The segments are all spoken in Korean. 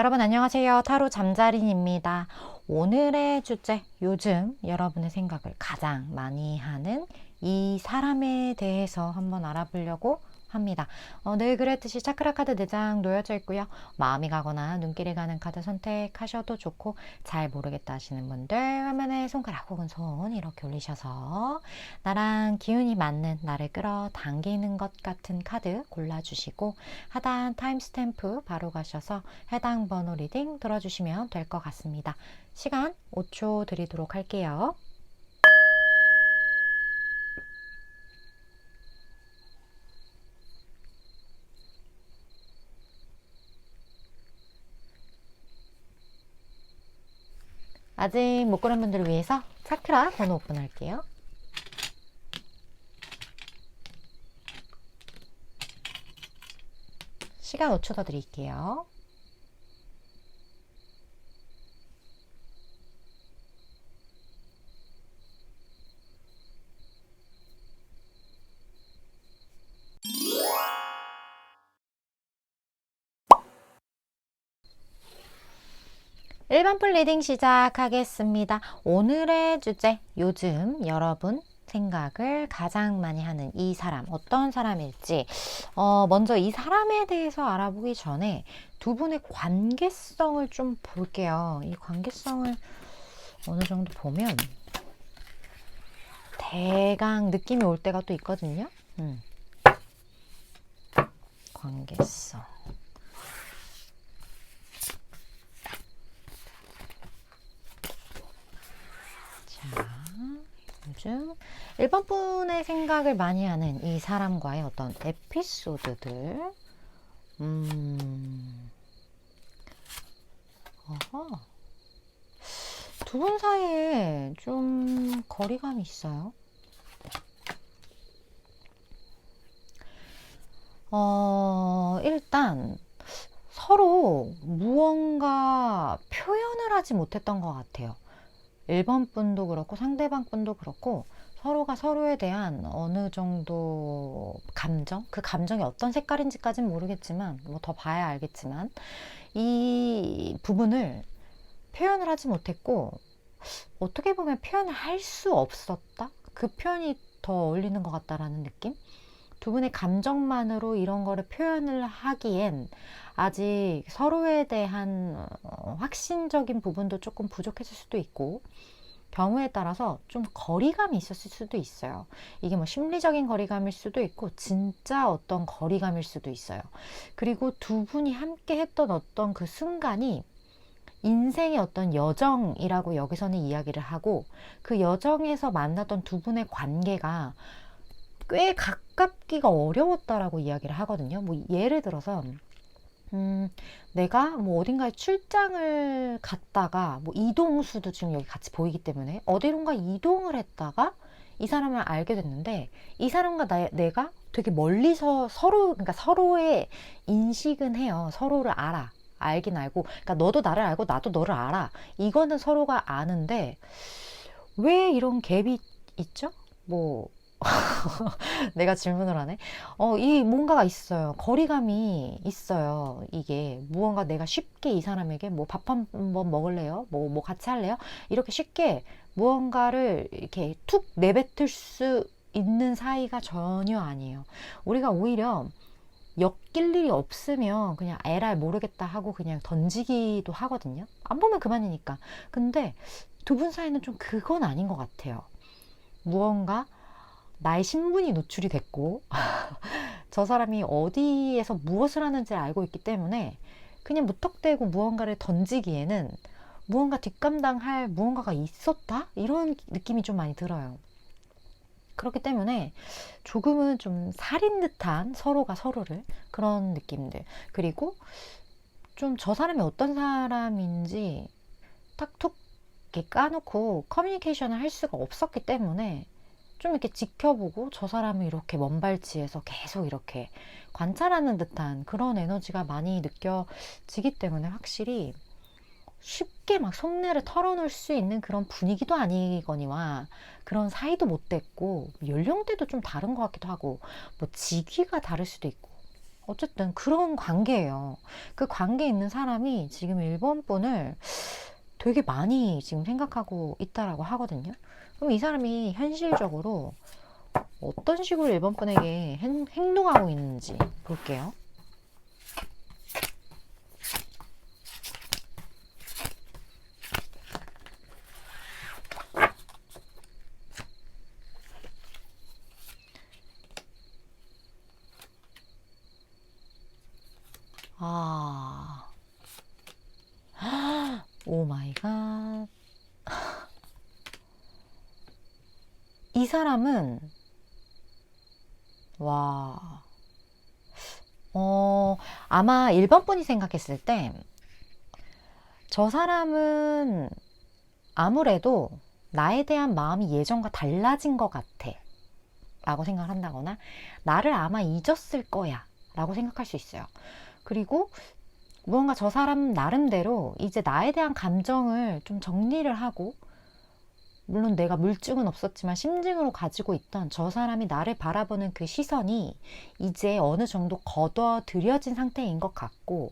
여러분 안녕하세요. 타로 잠자린입니다. 오늘의 주제, 요즘 여러분의 생각을 가장 많이 하는 이 사람에 대해서 한번 알아보려고 합니다. 늘 그랬듯이 차크라 카드 4장 놓여져 있고요. 마음이 가거나 눈길이 가는 카드 선택하셔도 좋고, 잘 모르겠다 하시는 분들 화면에 손가락 혹은 손 이렇게 올리셔서 나랑 기운이 맞는, 나를 끌어당기는 것 같은 카드 골라주시고, 하단 타임스탬프 바로 가셔서 해당 번호 리딩 들어주시면 될 것 같습니다. 시간 5초 드리도록 할게요. 아직 못 고른 분들을 위해서 차크라 번호 오픈할게요. 시간 5초 더 드릴게요. 일반풀 리딩 시작하겠습니다. 오늘의 주제, 요즘 여러분 생각을 가장 많이 하는 이 사람, 어떤 사람일지, 먼저 이 사람에 대해서 알아보기 전에 두 분의 관계성을 좀 볼게요. 이 관계성을 어느 정도 보면 대강 느낌이 올 때가 또 있거든요. 관계성. 자, 요즘 1번 분의 생각을 많이 하는 이 사람과의 어떤 에피소드들. 두 분 사이에 좀 거리감이 있어요. 일단 서로 무언가 표현을 하지 못했던 것 같아요. 1번 분도 그렇고 상대방 분도 그렇고, 서로가 서로에 대한 어느 정도 감정, 그 감정이 어떤 색깔인지까지는 모르겠지만, 뭐 더 봐야 알겠지만, 이 부분을 표현을 하지 못했고, 어떻게 보면 표현을 할 수 없었다? 그 표현이 더 어울리는 것 같다라는 느낌? 두 분의 감정만으로 이런 거를 표현을 하기엔 아직 서로에 대한 확신적인 부분도 조금 부족했을 수도 있고, 경우에 따라서 좀 거리감이 있었을 수도 있어요. 이게 뭐 심리적인 거리감일 수도 있고 진짜 어떤 거리감일 수도 있어요. 그리고 두 분이 함께 했던 어떤 그 순간이 인생의 어떤 여정이라고 여기서는 이야기를 하고, 그 여정에서 만났던 두 분의 관계가 꽤 가깝기가 어려웠다라고 이야기를 하거든요. 뭐 예를 들어서 내가 뭐 어딘가에 출장을 갔다가, 뭐 이동수도 지금 여기 같이 보이기 때문에 어디론가 이동을 했다가 이 사람을 알게 됐는데, 이 사람과 내가 되게 멀리서 서로, 그러니까 서로의 인식은 해요. 서로를 알아. 알긴 알고, 그러니까 너도 나를 알고 나도 너를 알아. 이거는 서로가 아는데 왜 이런 갭이 있죠? 뭐 내가 질문을 하네. 이 뭔가가 있어요. 거리감이 있어요. 이게 무언가 내가 쉽게 이 사람에게 뭐 밥 한 번 먹을래요? 뭐 같이 할래요? 이렇게 쉽게 무언가를 이렇게 툭 내뱉을 수 있는 사이가 전혀 아니에요. 우리가 오히려 엮일 일이 없으면 그냥 에라이 모르겠다 하고 그냥 던지기도 하거든요. 안 보면 그만이니까. 근데 두 분 사이는 좀 그건 아닌 것 같아요. 무언가 나의 신분이 노출이 됐고 저 사람이 어디에서 무엇을 하는지 알고 있기 때문에 그냥 무턱대고 무언가를 던지기에는 무언가 뒷감당할 무언가가 있었다? 이런 느낌이 좀 많이 들어요. 그렇기 때문에 조금은 좀 살인 듯한, 서로가 서로를, 그런 느낌들. 그리고 좀 저 사람이 어떤 사람인지 탁툭 이렇게 까놓고 커뮤니케이션을 할 수가 없었기 때문에 좀 이렇게 지켜보고 저 사람이 이렇게 먼 발치에서 계속 이렇게 관찰하는 듯한 그런 에너지가 많이 느껴지기 때문에, 확실히 쉽게 막 속내를 털어놓을 수 있는 그런 분위기도 아니거니와 그런 사이도 못 됐고, 연령대도 좀 다른 것 같기도 하고, 뭐 직위가 다를 수도 있고, 어쨌든 그런 관계예요. 그 관계에 있는 사람이 지금 1번 분을 되게 많이 지금 생각하고 있다라고 하거든요. 그럼 이 사람이 현실적으로 어떤 식으로 1번 분에게 행동하고 있는지 볼게요. 아, 오 마이 갓. 이 사람은, 와, 아마 1번 분이 생각했을 때, 저 사람은 아무래도 나에 대한 마음이 예전과 달라진 것 같아. 라고 생각을 한다거나, 나를 아마 잊었을 거야. 라고 생각할 수 있어요. 그리고 무언가 저 사람 나름대로 이제 나에 대한 감정을 좀 정리를 하고, 물론 내가 물증은 없었지만 심증으로 가지고 있던 저 사람이 나를 바라보는 그 시선이 이제 어느 정도 거둬들여진 상태인 것 같고,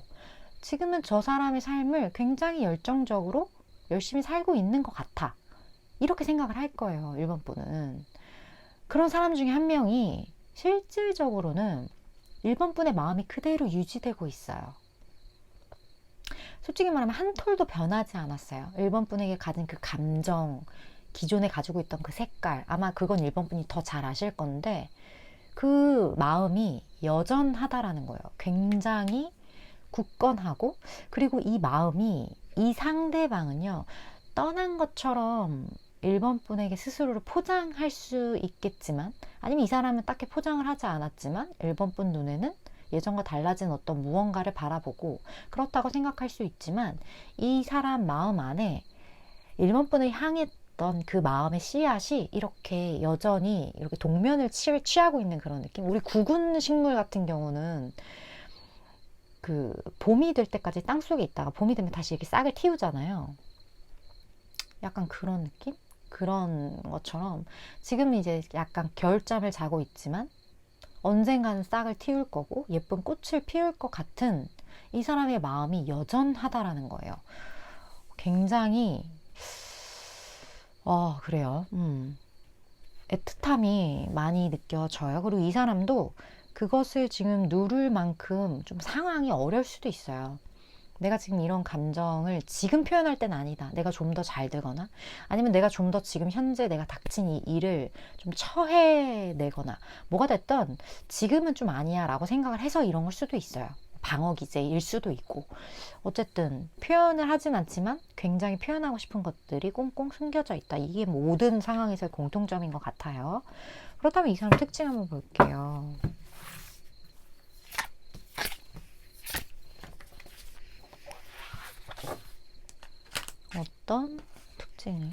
지금은 저 사람의 삶을 굉장히 열정적으로 열심히 살고 있는 것 같아. 이렇게 생각을 할 거예요, 1번 분은. 그런 사람 중에 한 명이 실질적으로는 1번 분의 마음이 그대로 유지되고 있어요. 솔직히 말하면 한 톨도 변하지 않았어요. 1번 분에게 가진 그 감정, 기존에 가지고 있던 그 색깔, 아마 그건 1번 분이 더 잘 아실 건데, 그 마음이 여전하다라는 거예요. 굉장히 굳건하고, 그리고 이 마음이, 이 상대방은요, 떠난 것처럼 1번 분에게 스스로를 포장할 수 있겠지만, 아니면 이 사람은 딱히 포장을 하지 않았지만 1번 분 눈에는 예전과 달라진 어떤 무언가를 바라보고 그렇다고 생각할 수 있지만, 이 사람 마음 안에 1번 분을 향했던 그 마음의 씨앗이 이렇게 여전히 이렇게 동면을 취하고 있는 그런 느낌. 우리 구근 식물 같은 경우는 그 봄이 될 때까지 땅 속에 있다가 봄이 되면 다시 이렇게 싹을 틔우잖아요. 약간 그런 느낌? 그런 것처럼 지금 이제 약간 겨울잠을 자고 있지만 언젠가는 싹을 틔울 거고 예쁜 꽃을 피울 것 같은 이 사람의 마음이 여전하다라는 거예요. 굉장히 그래요. 애틋함이 많이 느껴져요. 그리고 이 사람도 그것을 지금 누를 만큼 좀 상황이 어려울 수도 있어요. 내가 지금 이런 감정을 지금 표현할 때는 아니다. 내가 좀 더 잘 되거나, 아니면 내가 좀 더 지금 현재 내가 닥친 이 일을 좀 처해내거나, 뭐가 됐든 지금은 좀 아니야 라고 생각을 해서 이런 걸 수도 있어요. 방어 기제일 수도 있고. 어쨌든 표현을 하진 않지만 굉장히 표현하고 싶은 것들이 꽁꽁 숨겨져 있다. 이게 모든 상황에서의 공통점인 것 같아요. 그렇다면 이 사람 특징 한번 볼게요. 어떤 특징을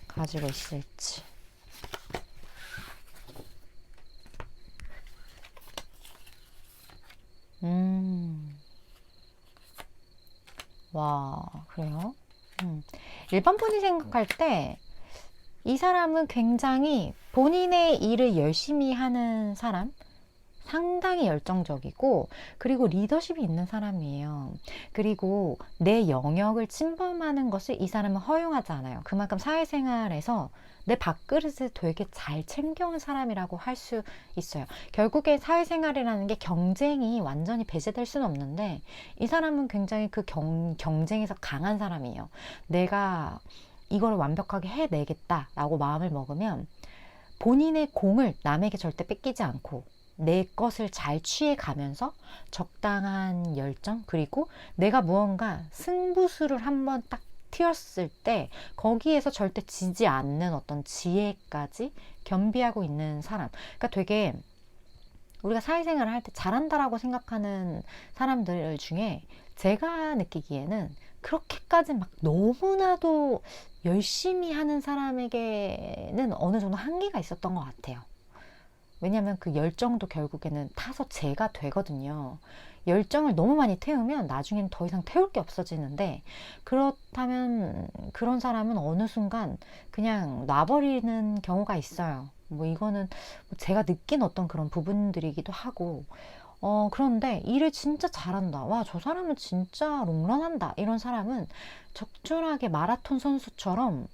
가지고 있을지. 와, 그래요? 일반 분이 생각할 때 이 사람은 굉장히 본인의 일을 열심히 하는 사람, 상당히 열정적이고, 그리고 리더십이 있는 사람이에요. 그리고 내 영역을 침범하는 것을 이 사람은 허용하지 않아요. 그만큼 사회생활에서 내 밥그릇을 되게 잘 챙겨온 사람이라고 할 수 있어요. 결국에 사회생활이라는 게 경쟁이 완전히 배제될 수는 없는데, 이 사람은 굉장히 그 경쟁에서 강한 사람이에요. 내가 이걸 완벽하게 해내겠다라고 마음을 먹으면 본인의 공을 남에게 절대 뺏기지 않고 내 것을 잘 취해가면서 적당한 열정, 그리고 내가 무언가 승부수를 한번 딱 튀었을 때 거기에서 절대 지지 않는 어떤 지혜까지 겸비하고 있는 사람. 그러니까 되게 우리가 사회생활을 할 때 잘한다라고 생각하는 사람들 중에 제가 느끼기에는 그렇게까지 막 너무나도 열심히 하는 사람에게는 어느 정도 한계가 있었던 것 같아요. 왜냐하면 그 열정도 결국에는 타서 재가 되거든요. 열정을 너무 많이 태우면 나중엔 더 이상 태울 게 없어지는데, 그렇다면 그런 사람은 어느 순간 그냥 놔버리는 경우가 있어요. 뭐 이거는 제가 느낀 어떤 그런 부분들이기도 하고, 그런데 일을 진짜 잘한다. 와, 저 사람은 진짜 롱런한다. 이런 사람은 적절하게 마라톤 선수처럼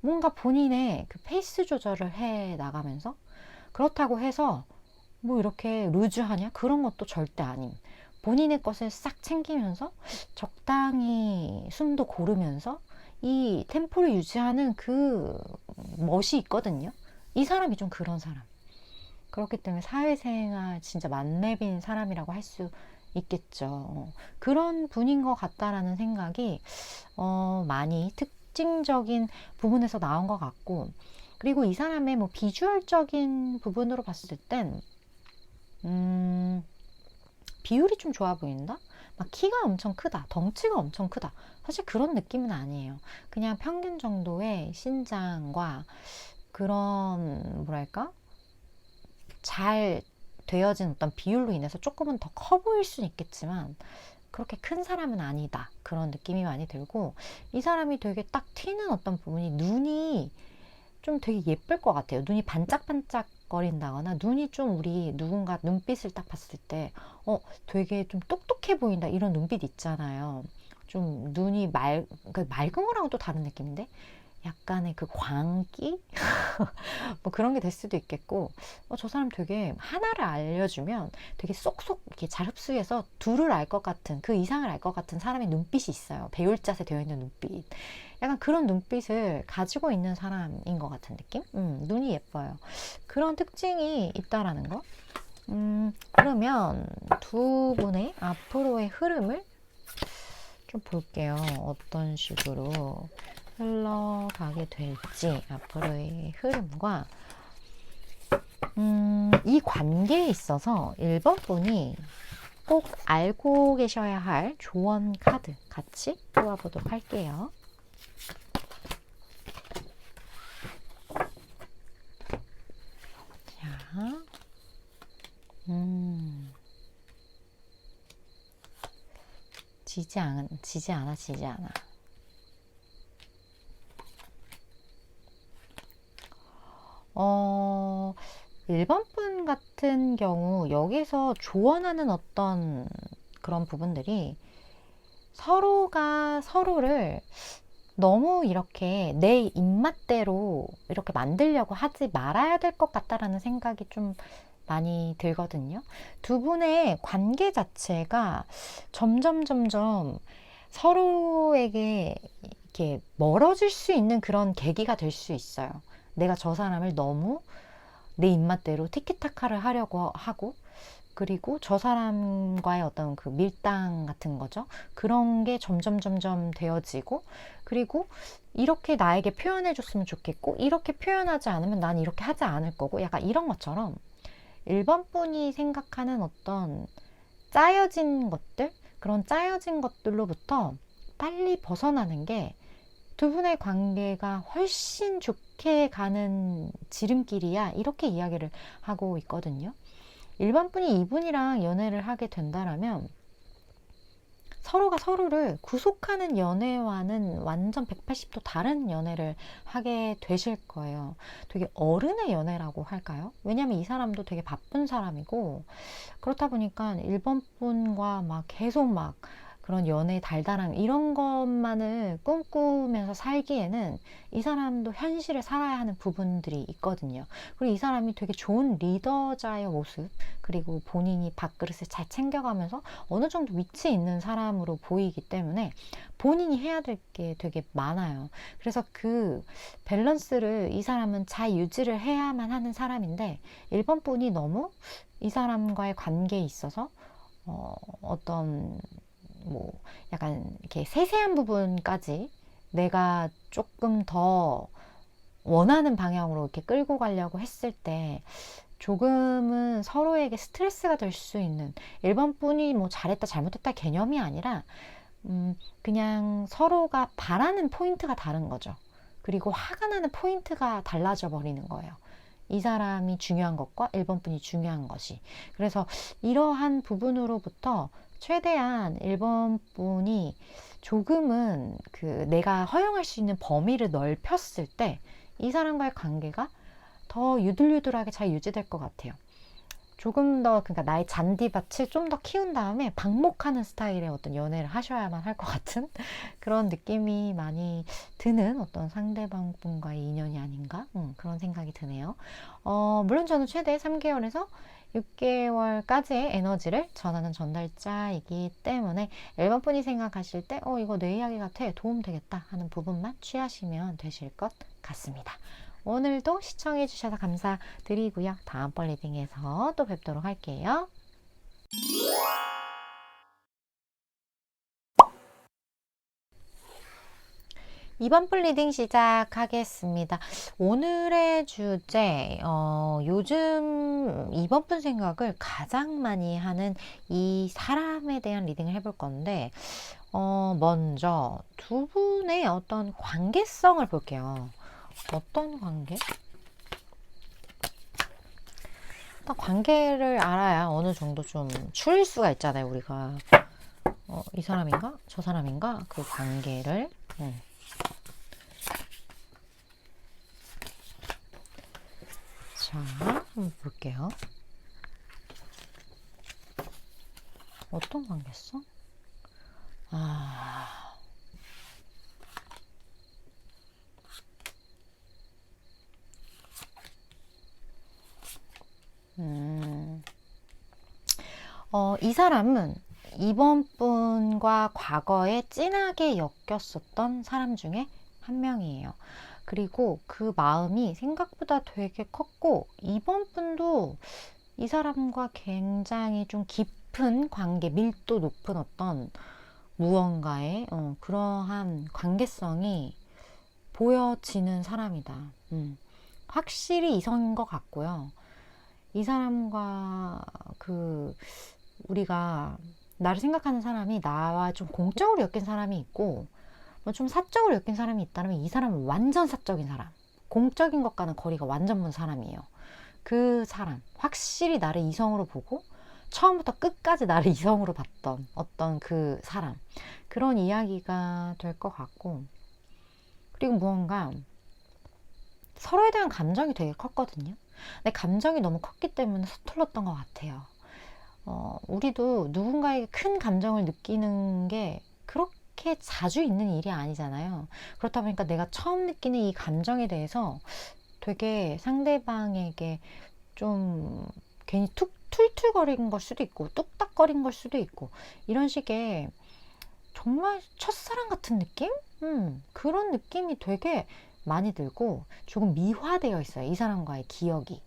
뭔가 본인의 그 페이스 조절을 해 나가면서, 그렇다고 해서 뭐 이렇게 루즈하냐? 그런 것도 절대 아님. 본인의 것을 싹 챙기면서 적당히 숨도 고르면서 이 템포를 유지하는 그 멋이 있거든요. 이 사람이 좀 그런 사람. 그렇기 때문에 사회생활 진짜 만렙인 사람이라고 할 수 있겠죠. 그런 분인 것 같다라는 생각이 많이 특징적인 부분에서 나온 것 같고, 그리고 이 사람의 뭐 비주얼적인 부분으로 봤을 땐 비율이 좀 좋아 보인다? 막 키가 엄청 크다, 덩치가 엄청 크다. 사실 그런 느낌은 아니에요. 그냥 평균 정도의 신장과 그런 뭐랄까? 잘 되어진 어떤 비율로 인해서 조금은 더 커 보일 수는 있겠지만 그렇게 큰 사람은 아니다. 그런 느낌이 많이 들고, 이 사람이 되게 딱 튀는 어떤 부분이 눈이 좀 되게 예쁠 것 같아요. 눈이 반짝반짝 거린다거나 눈이 좀 우리 누군가 눈빛을 딱 봤을 때 되게 좀 똑똑해 보인다 이런 눈빛 있잖아요. 좀 눈이 그 맑은 거랑은 또 다른 느낌인데 약간의 그 광기? 뭐 그런 게 될 수도 있겠고, 저 사람 되게 하나를 알려주면 되게 쏙쏙 이렇게 잘 흡수해서 둘을 알 것 같은, 그 이상을 알 것 같은 사람의 눈빛이 있어요. 배울 자세 되어 있는 눈빛. 약간 그런 눈빛을 가지고 있는 사람인 것 같은 느낌? 눈이 예뻐요. 그런 특징이 있다라는 거. 그러면 두 분의 앞으로의 흐름을 좀 볼게요. 어떤 식으로 흘러가게 될지, 앞으로의 흐름과 이 관계에 있어서 1번 분이 꼭 알고 계셔야 할 조언 카드 같이 뽑아보도록 할게요. 자, 지지 않아. 1번 분 같은 경우 여기서 조언하는 어떤 그런 부분들이 서로가 서로를 너무 이렇게 내 입맛대로 이렇게 만들려고 하지 말아야 될 것 같다라는 생각이 좀 많이 들거든요. 두 분의 관계 자체가 점점 서로에게 이렇게 멀어질 수 있는 그런 계기가 될 수 있어요. 내가 저 사람을 너무 내 입맛대로 티키타카를 하려고 하고, 그리고 저 사람과의 어떤 그 밀당 같은 거죠. 그런 게 점점 되어지고, 그리고 이렇게 나에게 표현해 줬으면 좋겠고, 이렇게 표현하지 않으면 난 이렇게 하지 않을 거고, 약간 이런 것처럼 1번 분이 생각하는 어떤 짜여진 것들, 그런 짜여진 것들로부터 빨리 벗어나는 게 두 분의 관계가 훨씬 좋게 가는 지름길이야, 이렇게 이야기를 하고 있거든요. 일반 분이 이분이랑 연애를 하게 된다라면 서로가 서로를 구속하는 연애와는 완전 180도 다른 연애를 하게 되실 거예요. 되게 어른의 연애라고 할까요? 왜냐면 이 사람도 되게 바쁜 사람이고, 그렇다 보니까 1번 분과 막 계속 막 그런 연애 달달함 이런 것만을 꿈꾸면서 살기에는 이 사람도 현실을 살아야 하는 부분들이 있거든요. 그리고 이 사람이 되게 좋은 리더자의 모습, 그리고 본인이 밥그릇을 잘 챙겨가면서 어느 정도 위치 있는 사람으로 보이기 때문에 본인이 해야 될 게 되게 많아요. 그래서 그 밸런스를 이 사람은 잘 유지를 해야만 하는 사람인데, 1번 분이 너무 이 사람과의 관계에 있어서 어떤 뭐 약간 이렇게 세세한 부분까지 내가 조금 더 원하는 방향으로 이렇게 끌고 가려고 했을 때 조금은 서로에게 스트레스가 될 수 있는, 1번 분이 뭐 잘했다 잘못했다 개념이 아니라 그냥 서로가 바라는 포인트가 다른 거죠. 그리고 화가 나는 포인트가 달라져 버리는 거예요. 이 사람이 중요한 것과 1번 분이 중요한 것이. 그래서 이러한 부분으로부터 최대한 1번 분이 조금은 그 내가 허용할 수 있는 범위를 넓혔을 때 이 사람과의 관계가 더 유들유들하게 잘 유지될 것 같아요. 조금 더, 그러니까 나의 잔디밭을 좀 더 키운 다음에 방목하는 스타일의 어떤 연애를 하셔야만 할 것 같은 그런 느낌이 많이 드는 어떤 상대방 분과의 인연이 아닌가? 그런 생각이 드네요. 물론 저는 최대 3개월에서 6개월까지의 에너지를 전하는 전달자이기 때문에 일반 분이 생각하실 때 이거 내 이야기 같아, 도움 되겠다 하는 부분만 취하시면 되실 것 같습니다. 오늘도 시청해 주셔서 감사드리고요. 다음번 리딩에서 또 뵙도록 할게요. 이번 분 리딩 시작하겠습니다. 오늘의 주제, 요즘 이번 분 생각을 가장 많이 하는 이 사람에 대한 리딩을 해볼 건데, 먼저 두 분의 어떤 관계성을 볼게요. 어떤 관계? 일단 관계를 알아야 어느 정도 좀 추릴 수가 있잖아요, 우리가. 이 사람인가? 저 사람인가? 그 관계를. 자, 한번 볼게요. 어떤 관계성? 이 사람은 이번 분과 과거에 진하게 엮였었던 사람 중에 한 명이에요. 그리고 그 마음이 생각보다 되게 컸고, 이번 분도 이 사람과 굉장히 좀 깊은 관계, 밀도 높은 어떤 무언가의 그러한 관계성이 보여지는 사람이다. 확실히 이성인 것 같고요. 이 사람과 우리가 나를 생각하는 사람이 나와 좀 공적으로 엮인 사람이 있고, 좀 사적으로 엮인 사람이 있다면 이 사람은 완전 사적인 사람, 공적인 것과는 거리가 완전 먼 사람이에요. 그 사람, 확실히 나를 이성으로 보고 처음부터 끝까지 나를 이성으로 봤던 어떤 그 사람, 그런 이야기가 될 것 같고, 그리고 무언가 서로에 대한 감정이 되게 컸거든요. 근데 감정이 너무 컸기 때문에 서툴렀던 것 같아요. 우리도 누군가에게 큰 감정을 느끼는 게 그렇게 자주 있는 일이 아니잖아요. 그렇다 보니까 내가 처음 느끼는 이 감정에 대해서 되게 상대방에게 좀 괜히 툴툴거린 걸 수도 있고, 뚝딱거린 걸 수도 있고, 이런 식의 정말 첫사랑 같은 느낌? 그런 느낌이 되게 많이 들고, 조금 미화되어 있어요, 이 사람과의 기억이.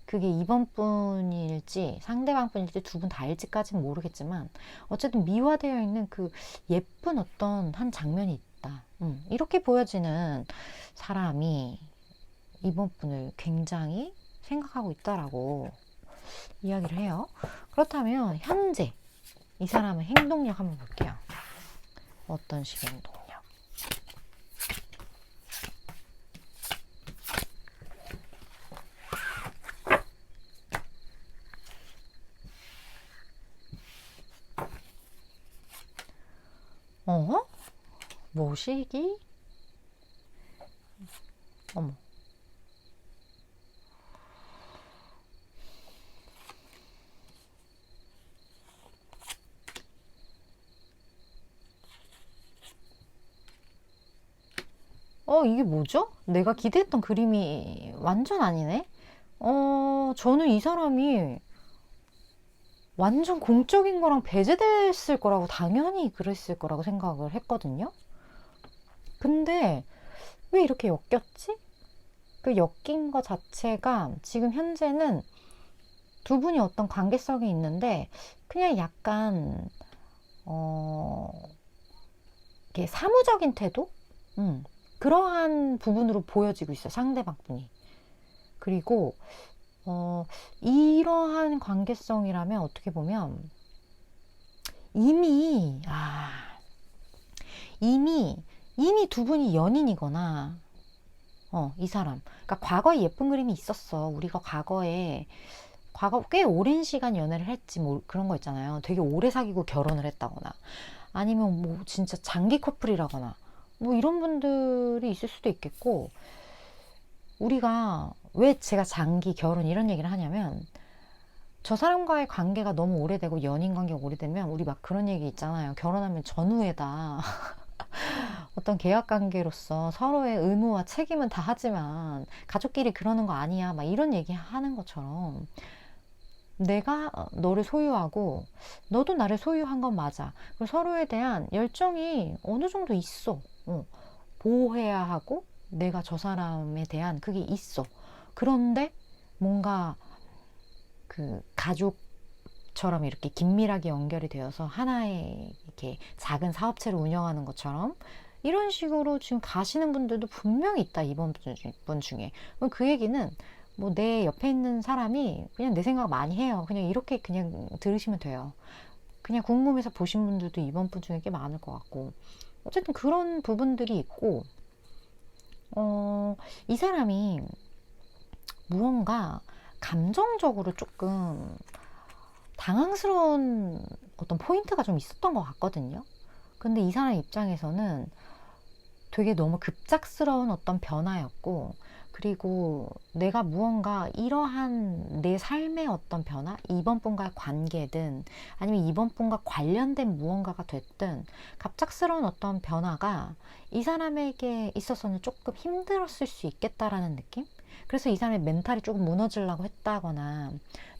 그게 이번 분일지 상대방 분일지 두 분 다일지까지는 모르겠지만, 어쨌든 미화되어 있는 그 예쁜 어떤 한 장면이 있다. 이렇게 보여지는 사람이 이번 분을 굉장히 생각하고 있다라고 이야기를 해요. 그렇다면 현재 이 사람의 행동력 한번 볼게요. 어떤 식의 행동력? 모시기? 어머. 이게 뭐죠? 내가 기대했던 그림이 완전 아니네? 저는 이 사람이 완전 공적인 거랑 배제됐을 거라고, 당연히 그랬을 거라고 생각을 했거든요. 근데 왜 이렇게 엮였지? 그 엮인 거 자체가 지금 현재는 두 분이 어떤 관계성이 있는데, 그냥 약간 이렇게 사무적인 태도? 그러한 부분으로 보여지고 있어요, 상대방 분이. 그리고 이러한 관계성이라면 어떻게 보면 이미 두 분이 연인이거나, 이 사람, 그러니까 과거에 예쁜 그림이 있었어. 우리가 과거 꽤 오랜 시간 연애를 했지, 뭐 그런 거 있잖아요. 되게 오래 사귀고 결혼을 했다거나, 아니면 뭐 진짜 장기 커플이라거나, 뭐 이런 분들이 있을 수도 있겠고, 우리가 왜 제가 장기 결혼 이런 얘기를 하냐면, 저 사람과의 관계가 너무 오래되고 연인 관계가 오래되면 우리 막 그런 얘기 있잖아요. 결혼하면 전후에다 어떤 계약 관계로서 서로의 의무와 책임은 다 하지만 가족끼리 그러는 거 아니야. 막 이런 얘기 하는 것처럼 내가 너를 소유하고 너도 나를 소유한 건 맞아. 그리고 서로에 대한 열정이 어느 정도 있어. 보호해야 하고 내가 저 사람에 대한 그게 있어. 그런데 뭔가 그 가족처럼 이렇게 긴밀하게 연결이 되어서 하나의 이렇게 작은 사업체를 운영하는 것처럼 이런 식으로 지금 가시는 분들도 분명히 있다. 이번 분 중에. 그 얘기는 뭐 내 옆에 있는 사람이 그냥 내 생각 많이 해요. 그냥 이렇게 그냥 들으시면 돼요. 그냥 궁금해서 보신 분들도 이번 분 중에 꽤 많을 것 같고. 어쨌든 그런 부분들이 있고, 이 사람이 무언가 감정적으로 조금 당황스러운 어떤 포인트가 좀 있었던 것 같거든요. 근데 이 사람 입장에서는 되게 너무 급작스러운 어떤 변화였고, 그리고 내가 무언가 이러한 내 삶의 어떤 변화, 이번 분과의 관계든 아니면 이번 분과 관련된 무언가가 됐든 갑작스러운 어떤 변화가 이 사람에게 있어서는 조금 힘들었을 수 있겠다라는 느낌? 그래서 이 사람의 멘탈이 조금 무너지려고 했다거나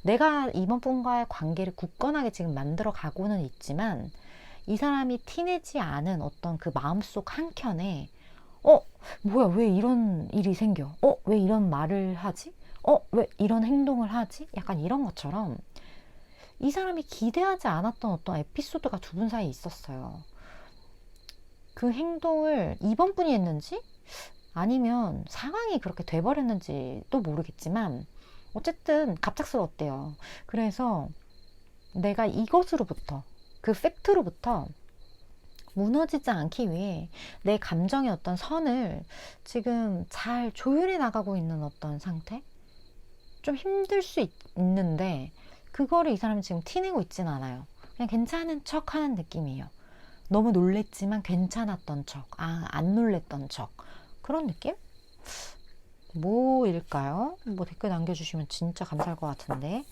내가 이번 분과의 관계를 굳건하게 지금 만들어 가고는 있지만 이 사람이 티내지 않은 어떤 그 마음속 한켠에 뭐야, 왜 이런 일이 생겨? 왜 이런 말을 하지? 왜 이런 행동을 하지? 약간 이런 것처럼 이 사람이 기대하지 않았던 어떤 에피소드가 두 분 사이에 있었어요. 그 행동을 이번 분이 했는지 아니면 상황이 그렇게 돼버렸는지도 모르겠지만 어쨌든 갑작스러웠대요. 그래서 내가 이것으로부터 그 팩트로부터 무너지지 않기 위해 내 감정의 어떤 선을 지금 잘 조율해 나가고 있는 어떤 상태? 좀 힘들 수 있는데 그거를 이 사람은 지금 티내고 있진 않아요. 그냥 괜찮은 척 하는 느낌이에요. 너무 놀랬지만 괜찮았던 척, 안 놀랬던 척. 그런 느낌? 뭐일까요? 뭐 댓글 남겨주시면 진짜 감사할 것 같은데.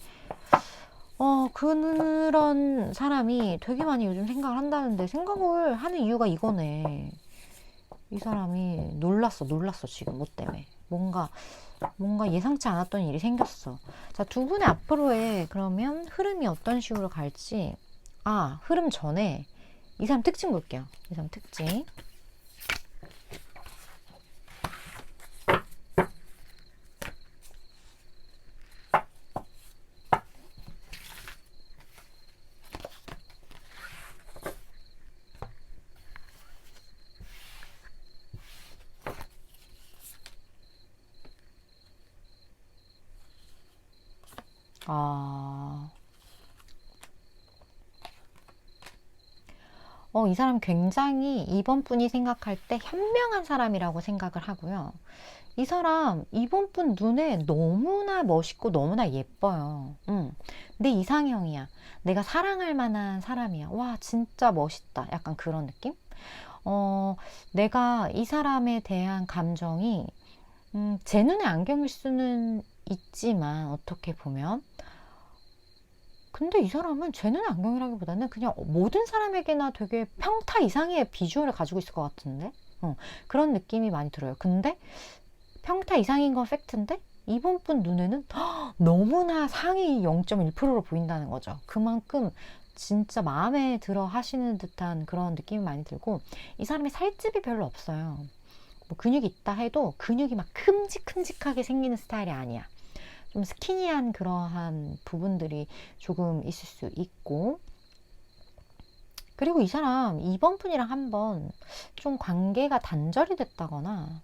그런 사람이 되게 많이 요즘 생각을 한다는데 생각을 하는 이유가 이거네. 이 사람이 놀랐어 지금 뭐 때문에. 뭔가 예상치 않았던 일이 생겼어. 자, 두 분의 앞으로의 그러면 흐름이 어떤 식으로 갈지. 흐름 전에 이 사람 특징 볼게요. 이 사람 특징. 이 사람 굉장히 이번 분이 생각할 때 현명한 사람이라고 생각을 하고요. 이 사람 이번 분 눈에 너무나 멋있고 너무나 예뻐요. 내 이상형이야. 내가 사랑할 만한 사람이야. 와, 진짜 멋있다. 약간 그런 느낌? 내가 이 사람에 대한 감정이 제 눈에 안경일 수는 있지만 어떻게 보면 근데 이 사람은 제 눈에 안경이라기보다는 그냥 모든 사람에게나 되게 평타 이상의 비주얼을 가지고 있을 것 같은데 그런 느낌이 많이 들어요. 근데 평타 이상인 건 팩트인데 이번 분 눈에는 너무나 상위 0.1%로 보인다는 거죠. 그만큼 진짜 마음에 들어 하시는 듯한 그런 느낌이 많이 들고 이 사람이 살집이 별로 없어요. 뭐 근육이 있다 해도 근육이 막 큼직큼직하게 생기는 스타일이 아니야. 좀 스키니한 그러한 부분들이 조금 있을 수 있고 그리고 이 사람 이번 분이랑 한번 좀 관계가 단절이 됐다거나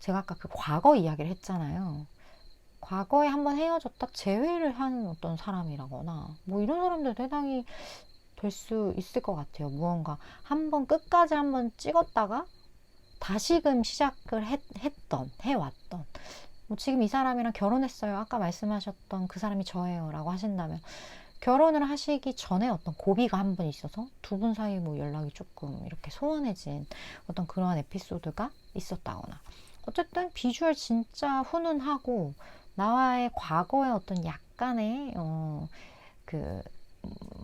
제가 아까 그 과거 이야기를 했잖아요. 과거에 한번 헤어졌다 재회를 하는 어떤 사람이라거나 뭐 이런 사람들도 해당이 될 수 있을 것 같아요. 무언가 한번 끝까지 한번 찍었다가 다시금 시작을 해왔던 뭐 지금 이 사람이랑 결혼했어요. 아까 말씀하셨던 그 사람이 저예요 라고 하신다면 결혼을 하시기 전에 어떤 고비가 한 번 있어서 두 분 사이 뭐 연락이 조금 이렇게 소원해진 어떤 그러한 에피소드가 있었다거나 어쨌든 비주얼 진짜 훈훈하고 나와의 과거의 어떤 약간의 그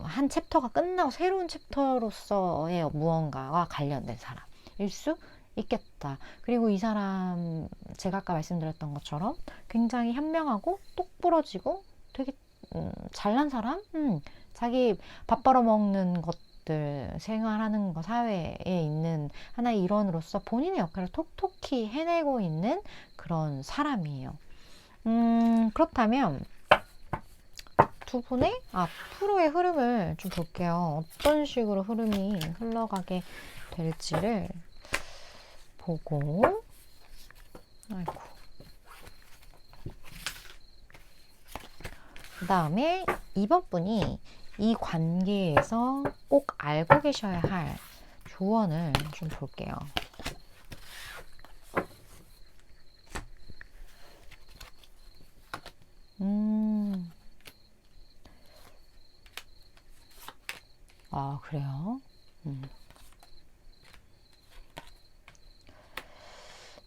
한 챕터가 끝나고 새로운 챕터로서의 무언가와 관련된 사람일 수 있겠다. 그리고 이 사람 제가 아까 말씀드렸던 것처럼 굉장히 현명하고 똑부러지고 되게 잘난 사람? 자기 밥 벌어먹는 것들, 생활하는 거, 사회에 있는 하나의 일원으로서 본인의 역할을 톡톡히 해내고 있는 그런 사람이에요. 그렇다면 두 분의 앞으로의 흐름을 좀 볼게요. 어떤 식으로 흐름이 흘러가게 될지를 보고, 아이고. 그 다음에 이번 분이 이 관계에서 꼭 알고 계셔야 할 조언을 좀 볼게요. 그래요?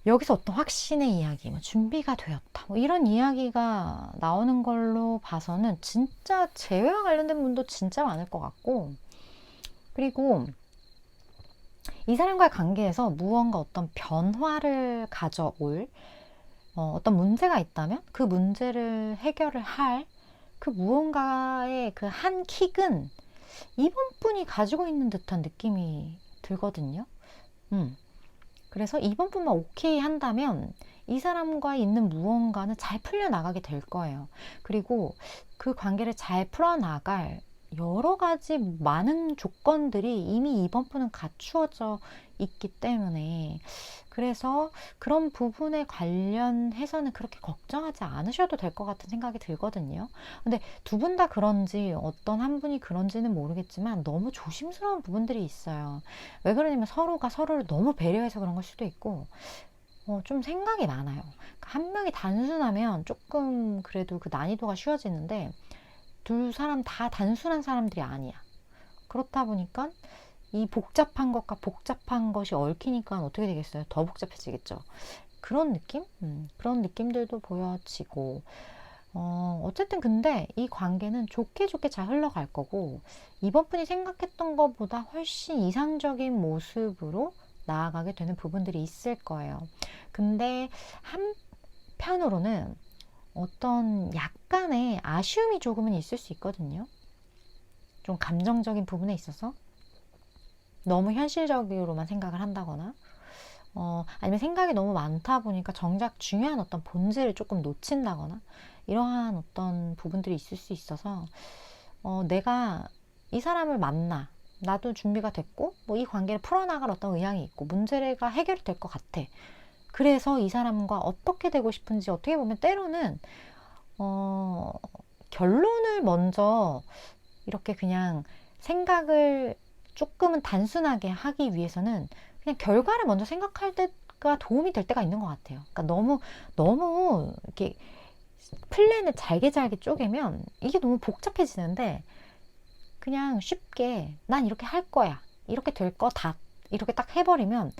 여기서 어떤 확신의 이야기, 뭐 준비가 되었다, 뭐 이런 이야기가 나오는 걸로 봐서는 진짜 재회와 관련된 분도 진짜 많을 것 같고, 그리고 이 사람과의 관계에서 무언가 어떤 변화를 가져올 어떤 문제가 있다면 그 문제를 해결을 할 그 무언가의 그 한 킥은 이번 분이 가지고 있는 듯한 느낌이 들거든요. 그래서 이번 분만 오케이 한다면 이 사람과 있는 무언가는 잘 풀려나가게 될 거예요. 그리고 그 관계를 잘 풀어나갈 여러 가지 많은 조건들이 이미 이번 분은 갖추어져 있기 때문에, 그래서 그런 부분에 관련해서는 그렇게 걱정하지 않으셔도 될 것 같은 생각이 들거든요. 근데 두 분 다 그런지 어떤 한 분이 그런지는 모르겠지만 너무 조심스러운 부분들이 있어요. 왜 그러냐면 서로가 서로를 너무 배려해서 그런 걸 수도 있고, 좀 생각이 많아요. 한 명이 단순하면 조금 그래도 그 난이도가 쉬워지는데, 두 사람 다 단순한 사람들이 아니야. 그렇다 보니까 이 복잡한 것과 복잡한 것이 얽히니까 어떻게 되겠어요? 더 복잡해지겠죠. 그런 느낌? 그런 느낌들도 보여지고, 어쨌든 근데 이 관계는 좋게 좋게 잘 흘러갈 거고, 이번 분이 생각했던 것보다 훨씬 이상적인 모습으로 나아가게 되는 부분들이 있을 거예요. 근데 한편으로는 어떤 약간의 아쉬움이 조금은 있을 수 있거든요. 좀 감정적인 부분에 있어서 너무 현실적으로만 생각을 한다거나, 아니면 생각이 너무 많다 보니까 정작 중요한 어떤 본질을 조금 놓친다거나, 이러한 어떤 부분들이 있을 수 있어서, 내가 이 사람을 만나, 나도 준비가 됐고, 뭐 이 관계를 풀어나갈 어떤 의향이 있고, 문제가 해결될 것 같아. 그래서 이 사람과 어떻게 되고 싶은지, 어떻게 보면 때로는 결론을 먼저 이렇게 그냥 생각을 조금은 단순하게 하기 위해서는 그냥 결과를 먼저 생각할 때가 도움이 될 때가 있는 것 같아요. 그러니까 너무 이렇게 플랜을 잘게 쪼개면 이게 너무 복잡해지는데, 그냥 쉽게 난 이렇게 할 거야, 이렇게 될 거다, 이렇게 딱 해버리면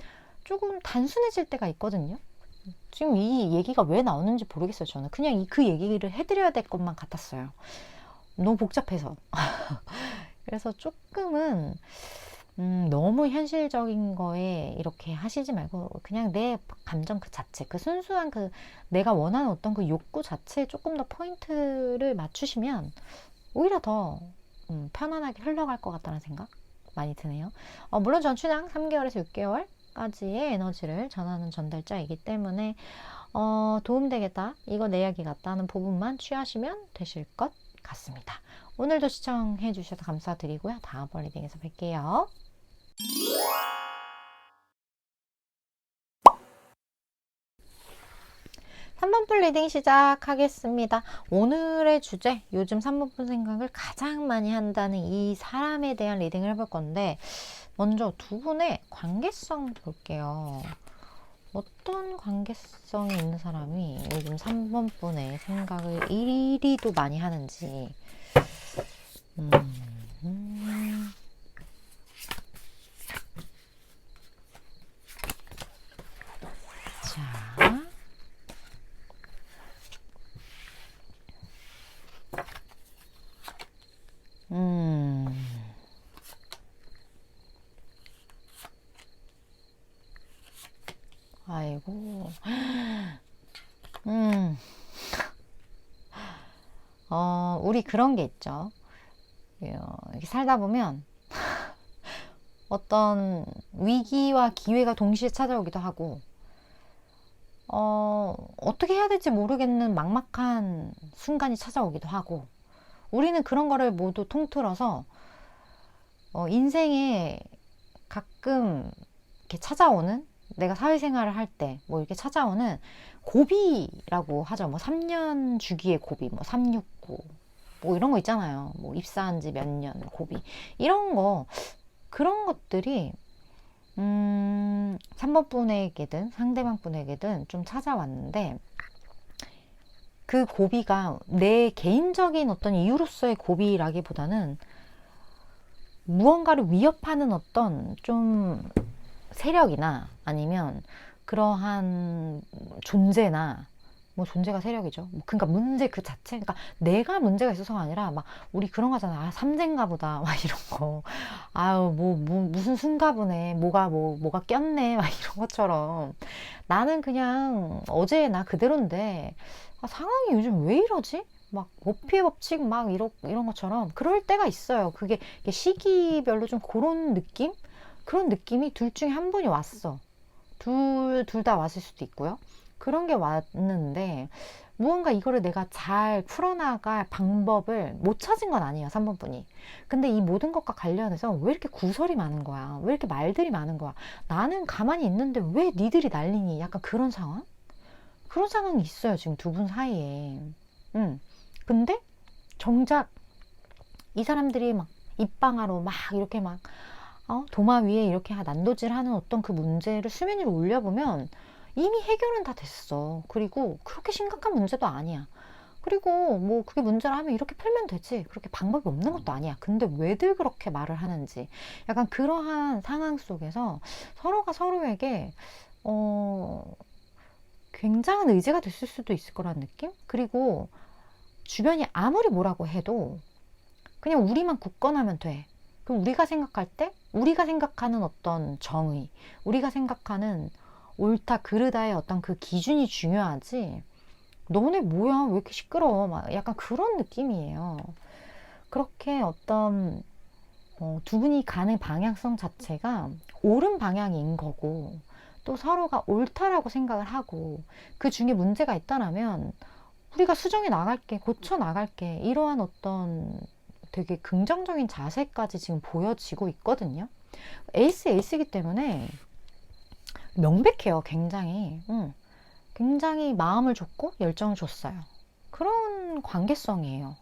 조금 단순해질 때가 있거든요. 지금 이 얘기가 왜 나오는지 모르겠어요. 저는 그냥 그 얘기를 해드려야 될 것만 같았어요. 너무 복잡해서. 그래서 조금은 너무 현실적인 거에 이렇게 하시지 말고 그냥 내 감정 그 자체, 그 순수한 그 내가 원하는 어떤 그 욕구 자체에 조금 더 포인트를 맞추시면 오히려 더 편안하게 흘러갈 것 같다는 생각 많이 드네요. 물론 전 춘향 3개월에서 6개월까지의 에너지를 전하는 전달자이기 때문에 도움되겠다, 이거 내 이야기 같다는 부분만 취하시면 되실 것 같습니다. 오늘도 시청해 주셔서 감사드리고요. 다음번 리딩에서 뵐게요. 3번분 리딩 시작하겠습니다. 오늘의 주제, 요즘 3번분 생각을 가장 많이 한다는 이 사람에 대한 리딩을 해볼 건데, 먼저 두 분의 관계성 볼게요. 어떤 관계성이 있는 사람이 요즘 3번분의 생각을 이리도 많이 하는지. 자, 아이고. 음, 우리 그런 게 있죠. 이렇게 살다 보면 어떤 위기와 기회가 동시에 찾아오기도 하고, 어떻게 해야 될지 모르겠는 막막한 순간이 찾아오기도 하고, 우리는 그런 거를 모두 통틀어서, 인생에 가끔 이렇게 찾아오는, 내가 사회생활을 할 때, 뭐 이렇게 찾아오는 고비라고 하죠. 뭐 3년 주기의 고비, 뭐 369, 뭐 이런 거 있잖아요. 뭐 입사한 지 몇 년 고비. 이런 거, 그런 것들이 3번 분에게든 상대방 분에게든 좀 찾아왔는데, 그 고비가 내 개인적인 어떤 이유로서의 고비라기보다는 무언가를 위협하는 어떤 좀 세력이나 아니면 그러한 존재나, 뭐 존재가 세력이죠. 뭐 그러니까 문제 그 자체, 그러니까 내가 문제가 있어서가 아니라 막 우리 그런 거잖아. 아, 삼재인가 보다. 막 이런 거. 아유, 무슨 순가 보네. 뭐가 꼈네. 막 이런 것처럼. 나는 그냥 어제의 나 그대로인데, 아, 상황이 요즘 왜 이러지? 막 모피의 법칙 막 이런 것처럼 그럴 때가 있어요. 그게 시기별로 좀 그런 느낌? 그런 느낌이 둘 중에 한 분이 왔어. 둘 다 왔을 수도 있고요. 그런 게 왔는데, 무언가 이거를 내가 잘 풀어나갈 방법을 못 찾은 건 아니에요, 3번 분이. 근데 이 모든 것과 관련해서 왜 이렇게 구설이 많은 거야? 왜 이렇게 말들이 많은 거야? 나는 가만히 있는데 왜 니들이 난리니? 약간 그런 상황? 그런 상황이 있어요, 지금 두 분 사이에. 근데 정작 이 사람들이 막 입방아로 막 이렇게 막 도마 위에 이렇게 난도질하는 어떤 그 문제를 수면 위로 올려보면 이미 해결은 다 됐어. 그리고 그렇게 심각한 문제도 아니야. 그리고 뭐 그게 문제라 하면 이렇게 풀면 되지. 그렇게 방법이 없는 것도 아니야. 근데 왜들 그렇게 말을 하는지. 약간 그러한 상황 속에서 서로가 서로에게 굉장한 의지가 됐을 수도 있을 거란 느낌? 그리고 주변이 아무리 뭐라고 해도 그냥 우리만 굳건하면 돼. 그럼 우리가 생각할 때 우리가 생각하는 어떤 정의, 우리가 생각하는 옳다 그르다의 어떤 그 기준이 중요하지. 너네 뭐야 왜 이렇게 시끄러워 막 약간 그런 느낌이에요. 그렇게 어떤 두 분이 가는 방향성 자체가 옳은 방향인 거고, 또 서로가 옳다라고 생각을 하고 그 중에 문제가 있다라면 우리가 수정해 나갈게, 고쳐 나갈게, 이러한 어떤 되게 긍정적인 자세까지 지금 보여지고 있거든요. 에이스이기 때문에 명백해요. 굉장히. 굉장히 마음을 줬고 열정을 줬어요. 그런 관계성이에요.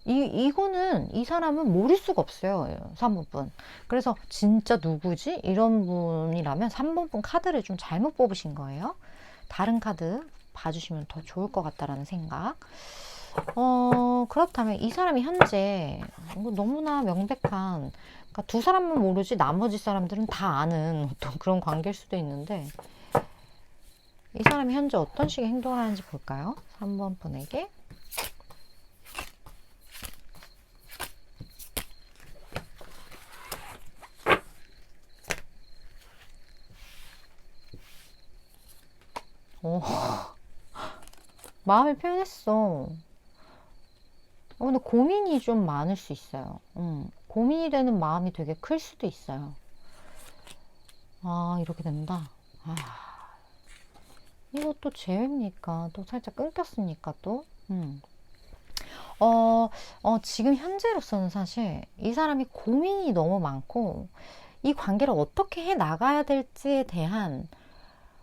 이거는 이 사람은 모를 수가 없어요. 3번 분. 그래서 진짜 누구지? 이런 분이라면 3번 분 카드를 좀 잘못 뽑으신 거예요. 다른 카드 봐주시면 더 좋을 것 같다라는 생각. 그렇다면 이 사람이 현재 너무나 명백한, 그러니까 두 사람은 모르지 나머지 사람들은 다 아는 어떤 그런 관계일 수도 있는데, 이 사람이 현재 어떤 식의 행동을 하는지 볼까요? 3번 분에게. 마음을 표현했어. 근데 고민이 좀 많을 수 있어요. 고민이 되는 마음이 되게 클 수도 있어요. 아, 이렇게 된다. 아, 이것도 재회입니까? 또 살짝 끊겼으니까 또. 지금 현재로서는 사실 이 사람이 고민이 너무 많고, 이 관계를 어떻게 해 나가야 될지에 대한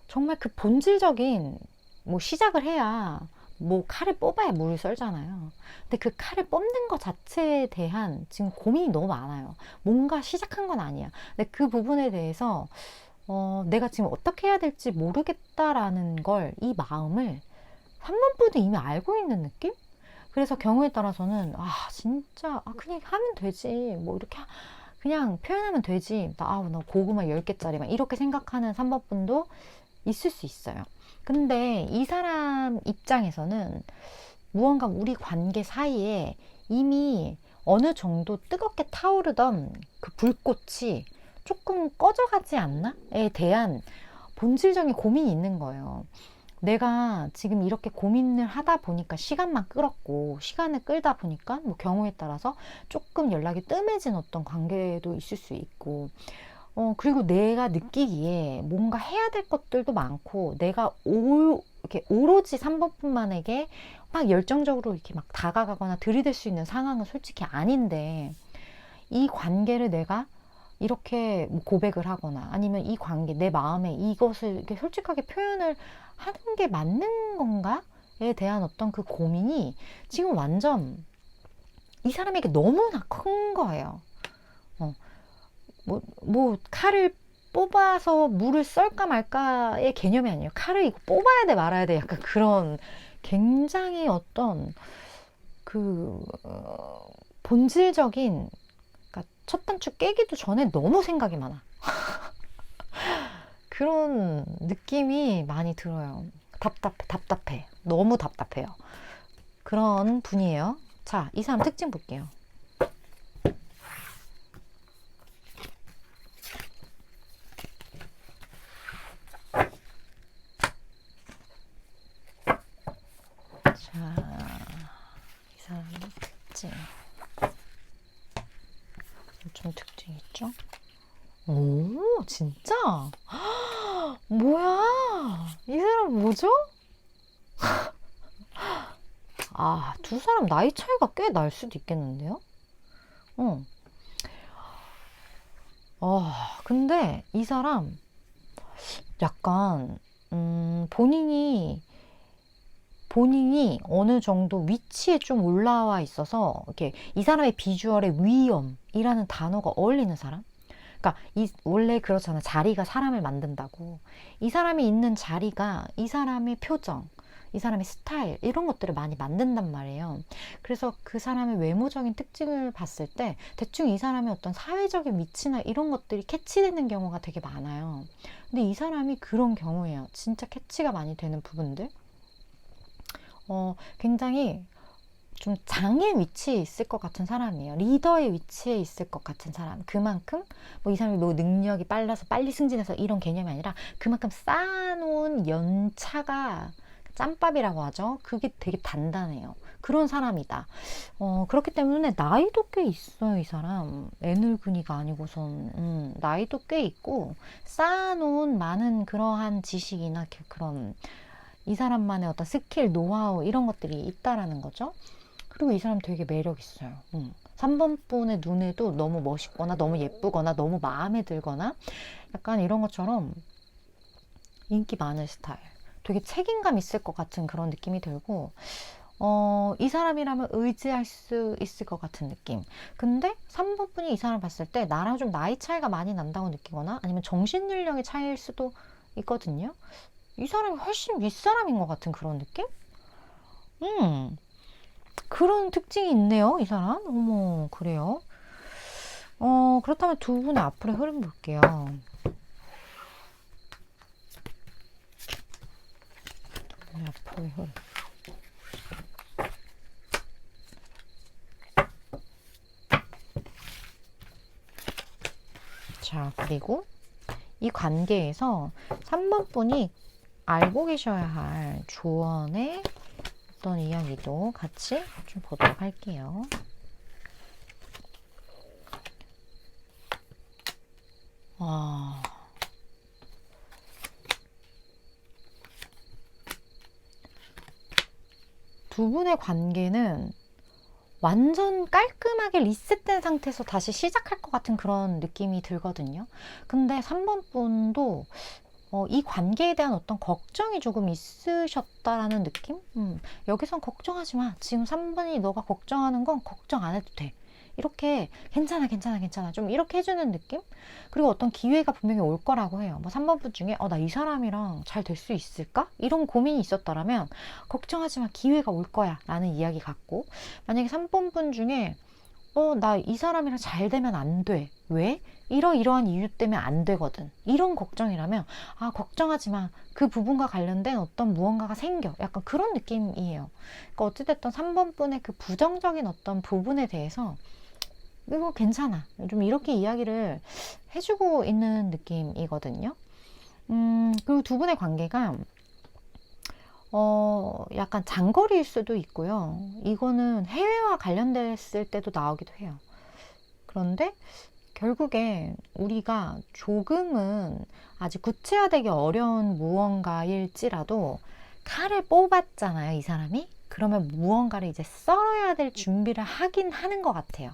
정말 그 본질적인, 뭐 시작을 해야 뭐 칼을 뽑아야 물을 썰잖아요. 근데 그 칼을 뽑는 것 자체에 대한 지금 고민이 너무 많아요. 뭔가 시작한 건 아니야. 근데 그 부분에 대해서 내가 지금 어떻게 해야 될지 모르겠다라는 걸, 이 마음을 3번분도 이미 알고 있는 느낌? 그래서 경우에 따라서는 진짜 그냥 하면 되지, 뭐 이렇게 그냥 표현하면 되지, 나 고구마 10개짜리 막 이렇게 생각하는 3번분도 있을 수 있어요. 근데 이 사람 입장에서는 무언가 우리 관계 사이에 이미 어느 정도 뜨겁게 타오르던 그 불꽃이 조금 꺼져가지 않나에 대한 본질적인 고민이 있는 거예요. 내가 지금 이렇게 고민을 하다 보니까 시간만 끌었고, 시간을 끌다 보니까 뭐 경우에 따라서 조금 연락이 뜸해진 어떤 관계도 있을 수 있고, 그리고 내가 느끼기에 뭔가 해야 될 것들도 많고, 내가 이렇게 오로지 3번뿐만에게 막 열정적으로 이렇게 막 다가가거나 들이댈 수 있는 상황은 솔직히 아닌데, 이 관계를 내가 이렇게 뭐 고백을 하거나 아니면 이 관계, 내 마음에 이것을 이렇게 솔직하게 표현을 하는 게 맞는 건가에 대한 어떤 그 고민이 지금 완전 이 사람에게 너무나 큰 거예요. 칼을 뽑아서 물을 썰까 말까의 개념이 아니에요. 칼을 이거 뽑아야 돼 말아야 돼, 약간 그런 굉장히 어떤 그 본질적인, 그러니까 첫 단추 깨기도 전에 너무 생각이 많아. 그런 느낌이 많이 들어요. 답답해. 너무 답답해요. 그런 분이에요. 자, 이 사람 특징 볼게요. 자, 이 사람의 특징. 좀 특징 있죠? 오, 진짜? 뭐야? 이 사람 뭐죠? 아, 두 사람 나이 차이가 꽤 날 수도 있겠는데요? 근데 이 사람 약간, 본인이 어느 정도 위치에 좀 올라와 있어서, 이렇게 이 사람의 비주얼에 위엄이라는 단어가 어울리는 사람? 그러니까 원래 그렇잖아. 자리가 사람을 만든다고. 이 사람이 있는 자리가 이 사람의 표정, 이 사람의 스타일, 이런 것들을 많이 만든단 말이에요. 그래서 그 사람의 외모적인 특징을 봤을 때 대충 이 사람의 어떤 사회적인 위치나 이런 것들이 캐치되는 경우가 되게 많아요. 근데 이 사람이 그런 경우예요. 진짜 캐치가 많이 되는 부분들. 굉장히 좀 장의 위치에 있을 것 같은 사람이에요. 리더의 위치에 있을 것 같은 사람. 그만큼 뭐 이 사람이 뭐 능력이 빨라서 빨리 승진해서 이런 개념이 아니라 그만큼 쌓아놓은 연차가 짬밥이라고 하죠. 그게 되게 단단해요. 그런 사람이다. 그렇기 때문에 나이도 꽤 있어요, 이 사람. 애늙은이가 아니고선 나이도 꽤 있고 쌓아놓은 많은 그러한 지식이나 그런 이 사람만의 어떤 스킬, 노하우 이런 것들이 있다라는 거죠. 그리고 이 사람 되게 매력 있어요. 3번 분의 눈에도 너무 멋있거나 너무 예쁘거나 너무 마음에 들거나 약간 이런 것처럼 인기 많은 스타일. 되게 책임감 있을 것 같은 그런 느낌이 들고, 이 사람이라면 의지할 수 있을 것 같은 느낌. 근데 3번 분이 이 사람 봤을 때 나랑 좀 나이 차이가 많이 난다고 느끼거나 아니면 정신연령의 차이일 수도 있거든요. 이 사람이 훨씬 윗사람인 것 같은 그런 느낌? 그런 특징이 있네요, 이 사람. 어머, 그래요. 그렇다면 두 분의 앞으로의 흐름 볼게요. 두 분의 앞으로의 흐름. 자, 그리고 이 관계에서 3번 분이 알고 계셔야 할 조언의 어떤 이야기도 같이 좀 보도록 할게요. 두 분의 관계는 완전 깔끔하게 리셋된 상태에서 다시 시작할 것 같은 그런 느낌이 들거든요. 근데 3번 분도 이 관계에 대한 어떤 걱정이 조금 있으셨다라는 느낌? 여기선 걱정하지 마. 지금 3번이 너가 걱정하는 건 걱정 안 해도 돼. 이렇게 괜찮아. 좀 이렇게 해주는 느낌? 그리고 어떤 기회가 분명히 올 거라고 해요. 뭐 3번 분 중에 나 이 사람이랑 잘 될 수 있을까? 이런 고민이 있었다라면 걱정하지 마. 기회가 올 거야. 라는 이야기 같고, 만약에 3번 분 중에 나 이 사람이랑 잘 되면 안 돼. 왜? 이러이러한 이유 때문에 안 되거든. 이런 걱정이라면 걱정하지 마. 그 부분과 관련된 어떤 무언가가 생겨. 약간 그런 느낌이에요. 그러니까 어찌됐든 3번 분의 그 부정적인 어떤 부분에 대해서 이거 괜찮아. 좀 이렇게 이야기를 해주고 있는 느낌이거든요. 그리고 두 분의 관계가 약간 장거리일 수도 있고요. 이거는 해외와 관련됐을 때도 나오기도 해요. 그런데 결국에 우리가 조금은 아직 구체화되기 어려운 무언가일지라도 칼을 뽑았잖아요, 이 사람이. 그러면 무언가를 이제 썰어야 될 준비를 하긴 하는 것 같아요.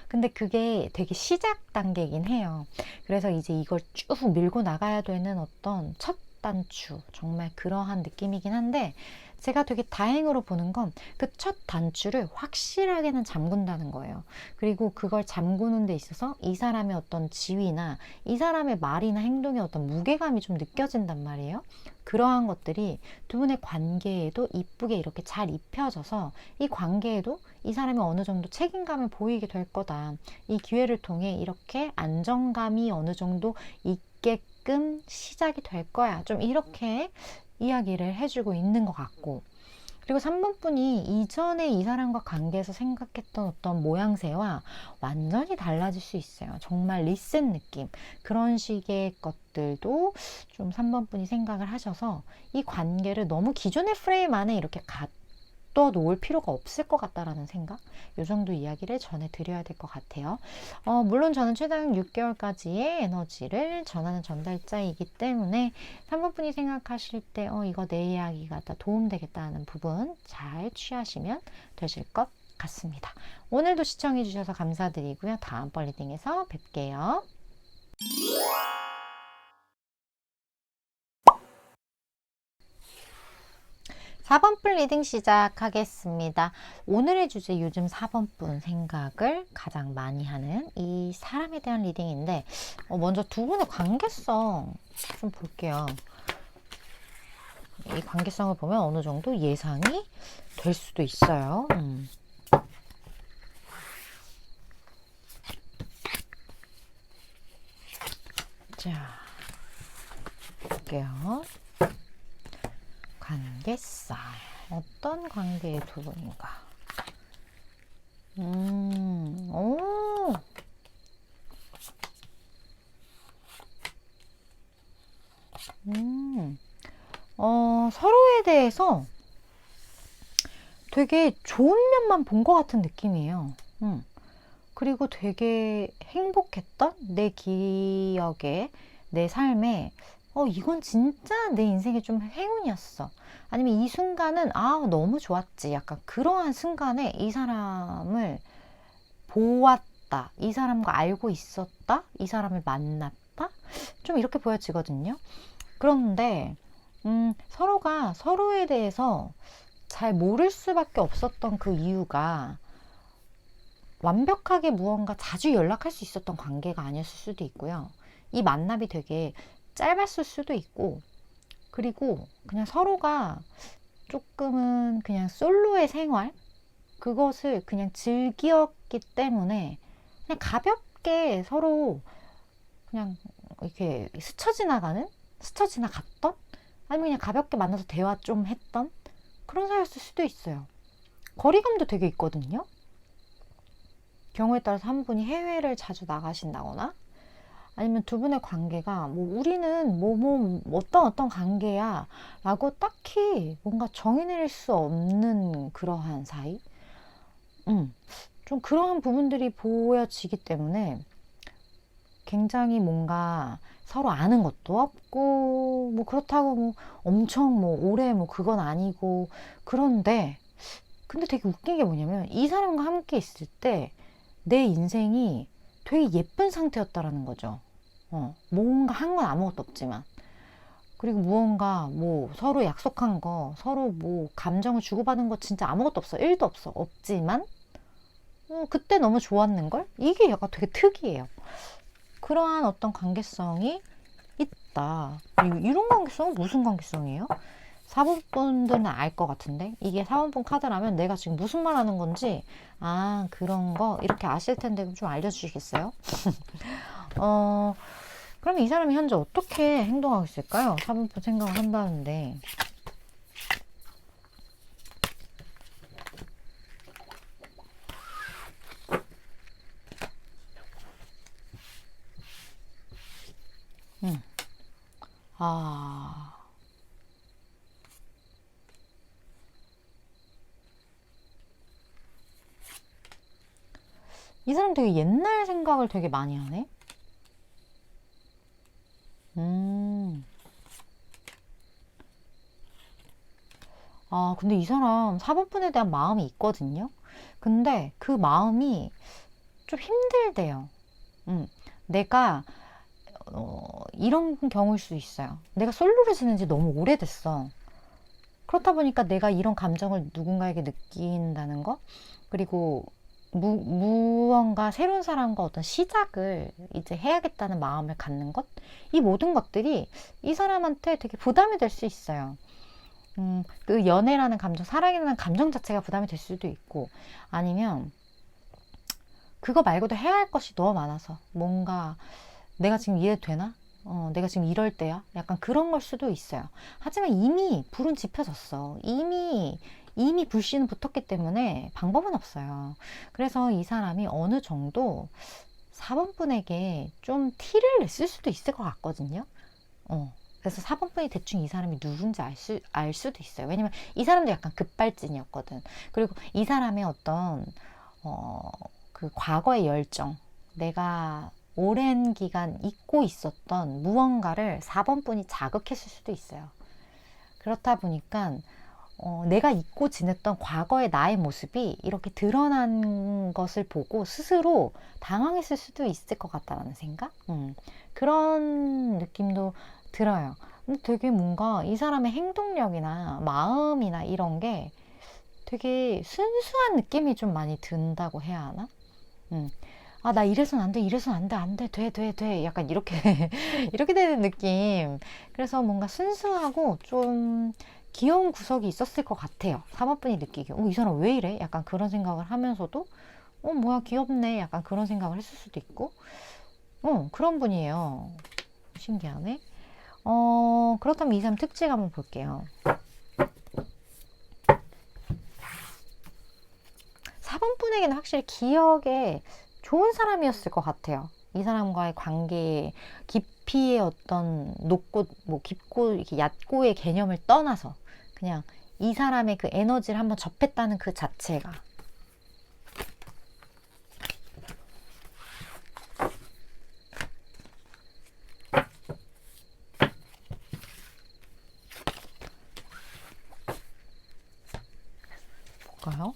근데 그게 되게 시작 단계이긴 해요. 그래서 이제 이걸 쭉 밀고 나가야 되는 어떤 첫 단추, 정말 그러한 느낌이긴 한데, 제가 되게 다행으로 보는 건 그 첫 단추를 확실하게는 잠근다는 거예요. 그리고 그걸 잠그는 데 있어서 이 사람의 어떤 지위나 이 사람의 말이나 행동의 어떤 무게감이 좀 느껴진단 말이에요. 그러한 것들이 두 분의 관계에도 이쁘게 이렇게 잘 입혀져서 이 관계에도 이 사람이 어느 정도 책임감을 보이게 될 거다. 이 기회를 통해 이렇게 안정감이 어느 정도 있게끔 시작이 될 거야. 좀 이렇게 이야기를 해주고 있는 것 같고. 그리고 3번 분이 이전에 이 사람과 관계에서 생각했던 어떤 모양새와 완전히 달라질 수 있어요. 정말 리셋 느낌. 그런 식의 것들도 좀 3번 분이 생각을 하셔서 이 관계를 너무 기존의 프레임 안에 이렇게 또 놓을 필요가 없을 것 같다라는 생각, 이 정도 이야기를 전해드려야 될 것 같아요. 물론 저는 최장 6개월까지의 에너지를 전하는 전달자이기 때문에 3번 분이 생각하실 때 이거 내 이야기가 다 도움되겠다는 부분 잘 취하시면 되실 것 같습니다. 오늘도 시청해 주셔서 감사드리고요. 다음번 리딩에서 뵐게요. 4번 분 리딩 시작하겠습니다. 오늘의 주제, 요즘 4번 분 생각을 가장 많이 하는 이 사람에 대한 리딩인데, 먼저 두 분의 관계성 좀 볼게요. 이 관계성을 보면 어느 정도 예상이 될 수도 있어요. 자, 볼게요. 관계성. 어떤 관계의 두 분인가? 오. 서로에 대해서 되게 좋은 면만 본 것 같은 느낌이에요. 그리고 되게 행복했던 내 기억에, 내 삶에, 이건 진짜 내 인생의 좀 행운이었어. 아니면 이 순간은, 너무 좋았지. 약간 그러한 순간에 이 사람을 보았다. 이 사람과 알고 있었다. 이 사람을 만났다. 좀 이렇게 보여지거든요. 그런데, 서로가 서로에 대해서 잘 모를 수밖에 없었던 그 이유가 완벽하게 무언가 자주 연락할 수 있었던 관계가 아니었을 수도 있고요. 이 만남이 되게 짧았을 수도 있고, 그리고 그냥 서로가 조금은 그냥 솔로의 생활, 그것을 그냥 즐기었기 때문에 그냥 가볍게 서로 그냥 이렇게 스쳐 지나갔던, 아니면 그냥 가볍게 만나서 대화 좀 했던 그런 사이였을 수도 있어요. 거리감도 되게 있거든요. 경우에 따라서 한 분이 해외를 자주 나가신다거나, 아니면 두 분의 관계가 우리는 어떤 관계야 라고 딱히 뭔가 정의 내릴 수 없는 그러한 사이. 좀 그러한 부분들이 보여지기 때문에 굉장히 뭔가 서로 아는 것도 없고, 그렇다고 엄청 오래 그건 아니고. 그런데 근데 되게 웃긴 게 뭐냐면, 이 사람과 함께 있을 때 내 인생이 되게 예쁜 상태였다라는 거죠. 뭔가 한 건 아무것도 없지만. 그리고 무언가 서로 약속한 거, 서로 감정을 주고받은 거 진짜 아무것도 없어. 1도 없어. 없지만 그때 너무 좋았는걸? 이게 약간 되게 특이해요. 그러한 어떤 관계성이 있다. 이런 관계성은 무슨 관계성이에요? 4번분들은 알 것 같은데, 이게 4번분 카드라면 내가 지금 무슨 말 하는 건지, 그런 거 이렇게 아실 텐데 좀 알려주시겠어요? 그럼 이 사람이 현재 어떻게 행동하고 있을까요? 4번분 생각을 한다는데, 아, 이 사람 되게 옛날 생각을 되게 많이 하네? 음, 아, 근데 이 사람 사본분에 대한 마음이 있거든요? 근데 그 마음이 좀 힘들대요. 음, 내가, 이런 경우일 수 있어요. 내가 솔로를 지낸 지 너무 오래됐어. 그렇다 보니까 내가 이런 감정을 누군가에게 느낀다는 거, 그리고 무언가 새로운 사람과 어떤 시작을 이제 해야겠다는 마음을 갖는 것, 이 모든 것들이 이 사람한테 되게 부담이 될 수 있어요. 그 연애라는 감정, 사랑이라는 감정 자체가 부담이 될 수도 있고, 아니면 그거 말고도 해야 할 것이 너무 많아서 뭔가 내가 지금 이해되나? 내가 지금 이럴 때야? 약간 그런 걸 수도 있어요. 하지만 이미 불은 지펴졌어. 이미 불씨는 붙었기 때문에 방법은 없어요. 그래서 이 사람이 어느 정도 4번분에게 좀 티를 냈을 수도 있을 것 같거든요. 그래서 4번분이 대충 이 사람이 누군지 알 수도 있어요. 왜냐면 이 사람도 약간 급발진이었거든. 그리고 이 사람의 어떤, 어, 그 과거의 열정, 내가 오랜 기간 잊고 있었던 무언가를 4번분이 자극했을 수도 있어요. 그렇다 보니까 내가 잊고 지냈던 과거의 나의 모습이 이렇게 드러난 것을 보고 스스로 당황했을 수도 있을 것 같다는 생각? 그런 느낌도 들어요. 근데 되게 뭔가 이 사람의 행동력이나 마음이나 이런 게 되게 순수한 느낌이 좀 많이 든다고 해야 하나? 음. 아, 나 이래선 안 돼, 이래선 안 돼, 안 돼, 돼, 돼, 돼. 약간 이렇게, 이렇게 되는 느낌. 그래서 뭔가 순수하고 좀 귀여운 구석이 있었을 것 같아요. 사모분이 느끼기에. 이 사람 왜 이래? 약간 그런 생각을 하면서도, 뭐야, 귀엽네. 약간 그런 생각을 했을 수도 있고. 그런 분이에요. 신기하네. 그렇다면 이 사람 특징 한번 볼게요. 4번분에게는 확실히 기억에 좋은 사람이었을 것 같아요. 이 사람과의 관계의 깊이의 어떤 높고, 뭐 깊고, 이렇게 얕고의 개념을 떠나서 그냥 이 사람의 그 에너지를 한번 접했다는 그 자체가. 볼까요?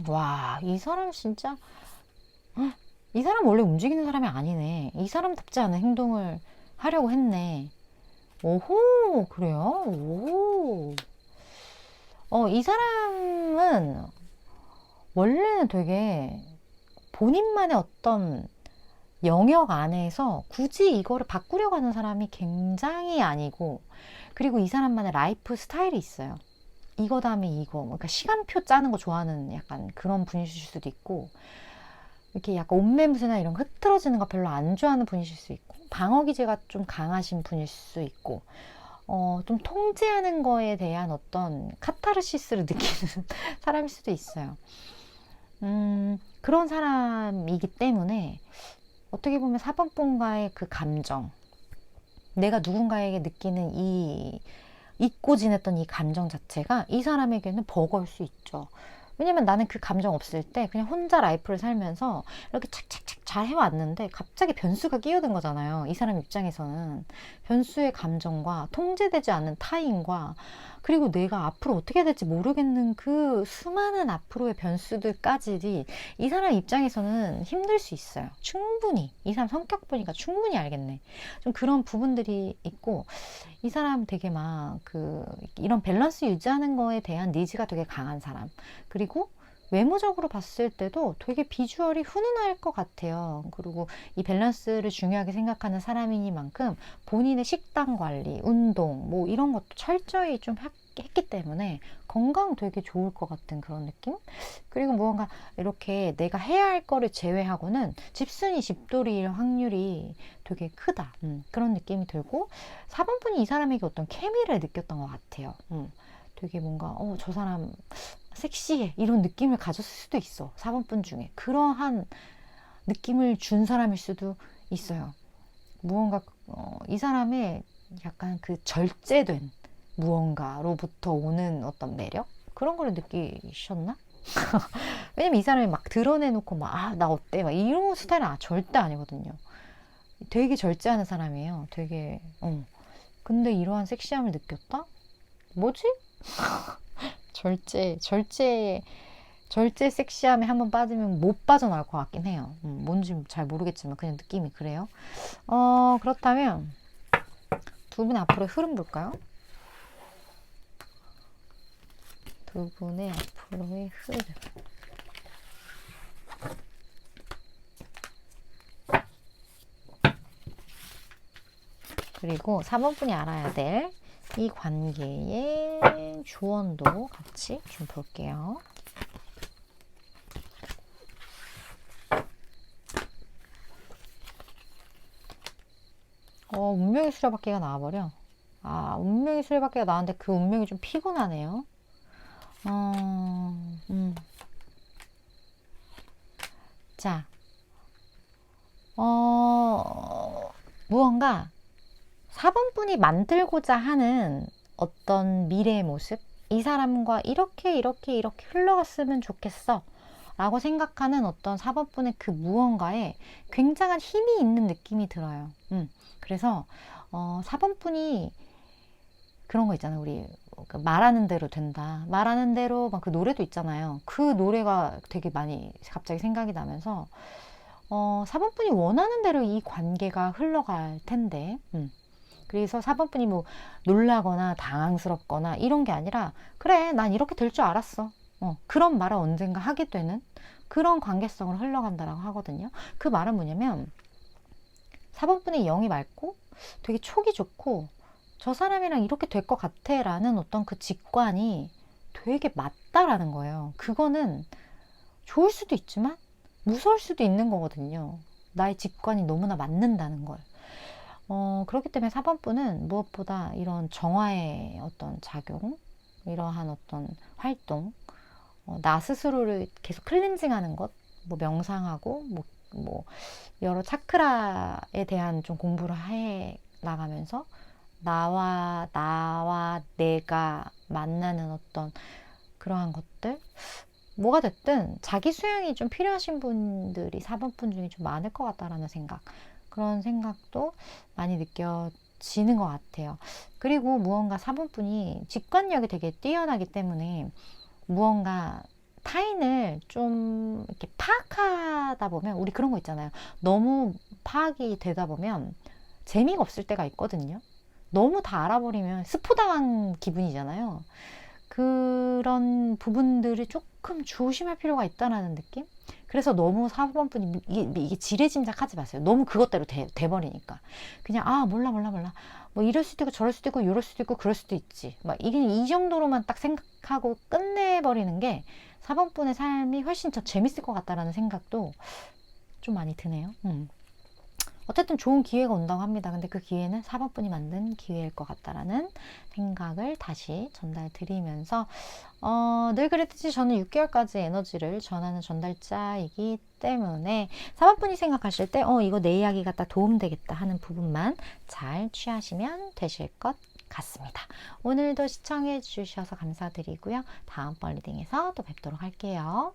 와, 이 사람 진짜, 이 사람 원래 움직이는 사람이 아니네. 이 사람답지 않은 행동을 하려고 했네. 오호, 그래요? 오. 이 사람은 원래는 되게 본인만의 어떤 영역 안에서 굳이 이거를 바꾸려고 하는 사람이 굉장히 아니고, 그리고 이 사람만의 라이프 스타일이 있어요. 이거 다음에 이거, 그러니까 시간표 짜는 거 좋아하는 약간 그런 분이실 수도 있고, 이렇게 약간 옷매무새나 이런 거 흐트러지는 거 별로 안 좋아하는 분이실 수 있고, 방어 기제가 좀 강하신 분일 수 있고, 좀 통제하는 거에 대한 어떤 카타르시스를 느끼는 사람일 수도 있어요. 그런 사람이기 때문에 어떻게 보면 사번분과의 그 감정, 내가 누군가에게 느끼는 이 잊고 지냈던 이 감정 자체가 이 사람에게는 버거울 수 있죠. 왜냐면 나는 그 감정 없을 때 그냥 혼자 라이프를 살면서 이렇게 착착착 잘 해왔는데 갑자기 변수가 끼어든 거잖아요. 이 사람 입장에서는 변수의 감정과 통제되지 않는 타인과, 그리고 내가 앞으로 어떻게 해야 될지 모르겠는 그 수많은 앞으로의 변수들까지 이 사람 입장에서는 힘들 수 있어요. 충분히. 이 사람 성격 보니까 충분히 알겠네. 좀 그런 부분들이 있고, 이 사람 되게 막 이런 밸런스 유지하는 거에 대한 니즈가 되게 강한 사람. 그리고 외모적으로 봤을 때도 되게 비주얼이 훈훈할 것 같아요. 그리고 이 밸런스를 중요하게 생각하는 사람이니만큼 본인의 식단 관리, 운동, 뭐 이런 것도 철저히 좀 했기 때문에 건강 되게 좋을 것 같은 그런 느낌? 그리고 무언가 이렇게 내가 해야 할 거를 제외하고는 집순이 집돌이일 확률이 되게 크다. 그런 느낌이 들고, 4번분이 이 사람에게 어떤 케미를 느꼈던 것 같아요. 되게 뭔가 저 사람 섹시해 이런 느낌을 가졌을 수도 있어. 4번분 중에 그러한 느낌을 준 사람일 수도 있어요. 무언가 이 사람의 약간 그 절제된 무언가로부터 오는 어떤 매력? 그런 걸 느끼셨나? 왜냐면 이 사람이 막 드러내놓고 막, 아, 나 어때? 막 이런 스타일은 절대 아니거든요. 되게 절제하는 사람이에요. 되게, 근데 이러한 섹시함을 느꼈다? 뭐지? 절제 섹시함에 한번 빠지면 못 빠져나올 것 같긴 해요. 뭔지 잘 모르겠지만 그냥 느낌이 그래요. 그렇다면 두 분의 앞으로의 흐름 볼까요? 두 분의 앞으로의 흐름. 그리고 4번 분이 알아야 될 이 관계의 조언도 같이 좀 볼게요. 운명의 수레바퀴가 나와버려. 아, 운명의 수레바퀴가 나왔는데 그 운명이 좀 피곤하네요. 자, 무언가 4번 분이 만들고자 하는 어떤 미래의 모습, 이 사람과 이렇게 흘러갔으면 좋겠어 라고 생각하는 어떤 4번 분의 그 무언가에 굉장한 힘이 있는 느낌이 들어요. 그래서 4번 분이 그런 거 있잖아요. 우리 말하는 대로 된다. 말하는 대로 막 그 노래도 있잖아요. 그 노래가 되게 많이 갑자기 생각이 나면서 4번 분이 원하는 대로 이 관계가 흘러갈 텐데 그래서 4번 분이 뭐 놀라거나 당황스럽거나 이런 게 아니라 그래 난 이렇게 될 줄 알았어. 그런 말을 언젠가 하게 되는 그런 관계성으로 흘러간다라고 하거든요. 그 말은 뭐냐면 4번 분의 영이 맑고 되게 촉이 좋고 저 사람이랑 이렇게 될 것 같아 라는 어떤 그 직관이 되게 맞다라는 거예요. 그거는 좋을 수도 있지만 무서울 수도 있는 거거든요. 나의 직관이 너무나 맞는다는 걸. 그렇기 때문에 4번 분은 무엇보다 이런 정화의 어떤 작용, 이러한 어떤 활동, 나 스스로를 계속 클렌징하는 것, 뭐 명상하고, 뭐 여러 차크라에 대한 좀 공부를 해 나가면서 나와 내가 만나는 어떤 그러한 것들, 뭐가 됐든 자기 수양이 좀 필요하신 분들이 4번 분 중에 좀 많을 것 같다라는 생각, 그런 생각도 많이 느껴지는 것 같아요. 그리고 무언가 4번 분이 직관력이 되게 뛰어나기 때문에 무언가 타인을 좀 이렇게 파악하다 보면 우리 그런 거 있잖아요. 너무 파악이 되다 보면 재미가 없을 때가 있거든요. 너무 다 알아버리면 스포당한 기분이잖아요. 그런 부분들이 조금 조심할 필요가 있다는 느낌? 그래서 너무 4번 분이 이게 지레짐작하지 마세요. 너무 그것대로 돼버리니까. 그냥, 아, 몰라. 뭐 이럴 수도 있고 저럴 수도 있고 이럴 수도 있고 그럴 수도 있지. 막 이게 이 정도로만 딱 생각하고 끝내버리는 게 4번 분의 삶이 훨씬 더 재밌을 것 같다라는 생각도 좀 많이 드네요. 어쨌든 좋은 기회가 온다고 합니다. 근데 그 기회는 4번 분이 만든 기회일 것 같다라는 생각을 다시 전달 드리면서 늘 그랬듯이 저는 6개월까지 에너지를 전하는 전달자이기 때문에 4번 분이 생각하실 때 이거 내 이야기가 딱 도움되겠다 하는 부분만 잘 취하시면 되실 것 같습니다. 오늘도 시청해 주셔서 감사드리고요. 다음번 리딩에서 또 뵙도록 할게요.